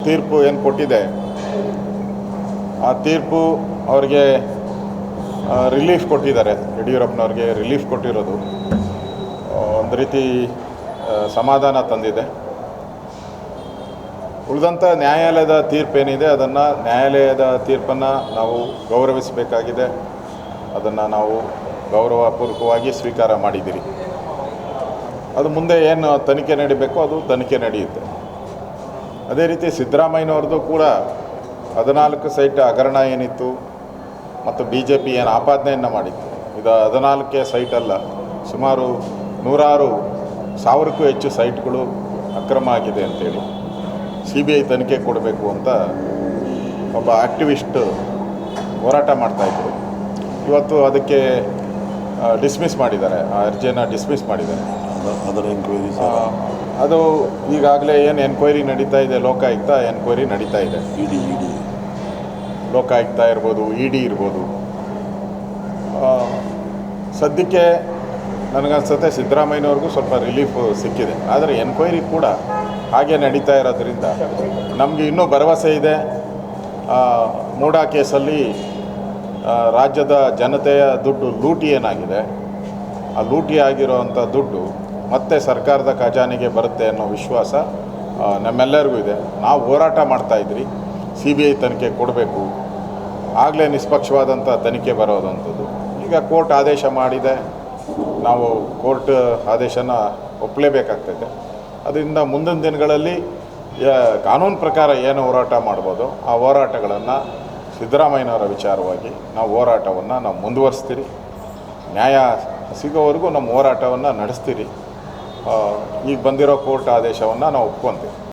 ತೀರ್ಪು ಏನು ಕೊಟ್ಟಿದೆ ಆ ತೀರ್ಪು ಅವ್ರಿಗೆ ರಿಲೀಫ್ ಕೊಟ್ಟಿದ್ದಾರೆ. ಯಡಿಯೂರಪ್ಪನವ್ರಿಗೆ ರಿಲೀಫ್ ಕೊಟ್ಟಿರೋದು ಒಂದು ರೀತಿ ಸಮಾಧಾನ ತಂದಿದೆ. ಉಳಿದಂಥ ನ್ಯಾಯಾಲಯದ ತೀರ್ಪೇನಿದೆ ಅದನ್ನು ನ್ಯಾಯಾಲಯದ ತೀರ್ಪನ್ನು ನಾವು ಗೌರವಿಸಬೇಕಾಗಿದೆ. ಅದನ್ನು ನಾವು ಗೌರವಪೂರ್ವಕವಾಗಿ ಸ್ವೀಕಾರ ಮಾಡಿದ್ದೀರಿ. ಅದು ಮುಂದೆ ಏನು ತನಿಖೆ ನಡೀಬೇಕೋ ಅದು ತನಿಖೆ ನಡೆಯುತ್ತೆ. ಅದೇ ರೀತಿ ಸಿದ್ದರಾಮಯ್ಯನವ್ರದ್ದು ಕೂಡ 14 ಸೈಟ್ ಹಗರಣ ಏನಿತ್ತು ಮತ್ತು BJP ಏನು ಆಪಾದನೆಯನ್ನು ಮಾಡಿತ್ತು, ಇದು 14 ಸೈಟ್ ಅಲ್ಲ, ಸುಮಾರು 106,000ಕ್ಕೂ ಹೆಚ್ಚು ಸೈಟ್ಗಳು ಅಕ್ರಮ ಆಗಿದೆ ಅಂತೇಳಿ CBI ತನಿಖೆ ಕೊಡಬೇಕು ಅಂತ ಒಬ್ಬ ಆ್ಯಕ್ಟಿವಿಸ್ಟ್ ಹೋರಾಟ ಮಾಡ್ತಾಯಿದ್ರು. ಇವತ್ತು ಅದಕ್ಕೆ ಡಿಸ್ಮಿಸ್ ಮಾಡಿದ್ದಾರೆ, ಆ ಅರ್ಜಿಯನ್ನು ಡಿಸ್ಮಿಸ್ ಮಾಡಿದ್ದಾರೆ. ಅದರ ಎಂಕ್ವೈರಿ ಅದು ಈಗಾಗಲೇ ಏನು ಎನ್ಕ್ವೈರಿ ನಡೀತಾ ಇದೆ, ಲೋಕಾಯುಕ್ತ ಎನ್ಕ್ವೈರಿ ನಡೀತಾ ಇದೆ. ಇಡಿ ಲೋಕಾಯುಕ್ತ ಇರ್ಬೋದು, ED ಇರ್ಬೋದು. ಸದ್ಯಕ್ಕೆ ನನಗನ್ಸುತ್ತೆ ಸಿದ್ದರಾಮಯ್ಯನವ್ರಿಗೂ ಸ್ವಲ್ಪ ರಿಲೀಫ್ ಸಿಕ್ಕಿದೆ. ಆದರೆ ಎನ್ಕ್ವೈರಿ ಕೂಡ ಹಾಗೆ ನಡೀತಾ ಇರೋದ್ರಿಂದ ನಮಗೆ ಇನ್ನೂ ಭರವಸೆ ಇದೆ. ಮೂಡಾ ಕೇಸಲ್ಲಿ ರಾಜ್ಯದ ಜನತೆಯ ದುಡ್ಡು ಲೂಟಿ ಏನಾಗಿದೆ, ಆ ಲೂಟಿ ಆಗಿರೋವಂಥ ದುಡ್ಡು ಮತ್ತೆ ಸರ್ಕಾರದ ಖಜಾನೆಗೆ ಬರುತ್ತೆ ಅನ್ನೋ ವಿಶ್ವಾಸ ನಮ್ಮೆಲ್ಲರಿಗೂ ಇದೆ. ನಾವು ಹೋರಾಟ ಮಾಡ್ತಾಯಿದ್ರಿ, CBI ತನಿಖೆ ಕೊಡಬೇಕು, ಆಗಲೇ ನಿಷ್ಪಕ್ಷವಾದಂಥ ತನಿಖೆ ಬರೋದಂಥದ್ದು. ಈಗ ಕೋರ್ಟ್ ಆದೇಶ ಮಾಡಿದೆ, ನಾವು ಕೋರ್ಟ್ ಆದೇಶನ ಒಪ್ಪಲೇಬೇಕಾಗ್ತದೆ. ಅದರಿಂದ ಮುಂದಿನ ದಿನಗಳಲ್ಲಿ ಕಾನೂನು ಪ್ರಕಾರ ಏನು ಹೋರಾಟ ಮಾಡ್ಬೋದು ಆ ಹೋರಾಟಗಳನ್ನು ಸಿದ್ದರಾಮಯ್ಯನವರ ವಿಚಾರವಾಗಿ ನಾವು ಹೋರಾಟವನ್ನು ನಾವು ಮುಂದುವರಿಸ್ತೀರಿ. ನ್ಯಾಯ ಸಿಗೋವರೆಗೂ ನಮ್ಮ ಹೋರಾಟವನ್ನು ನಡೆಸ್ತೀರಿ. ಈಗ ಬಂದಿರೋ ಕೋರ್ಟ್ ಆದೇಶವನ್ನು ನಾವು ಒಪ್ಕೊತೀವಿ.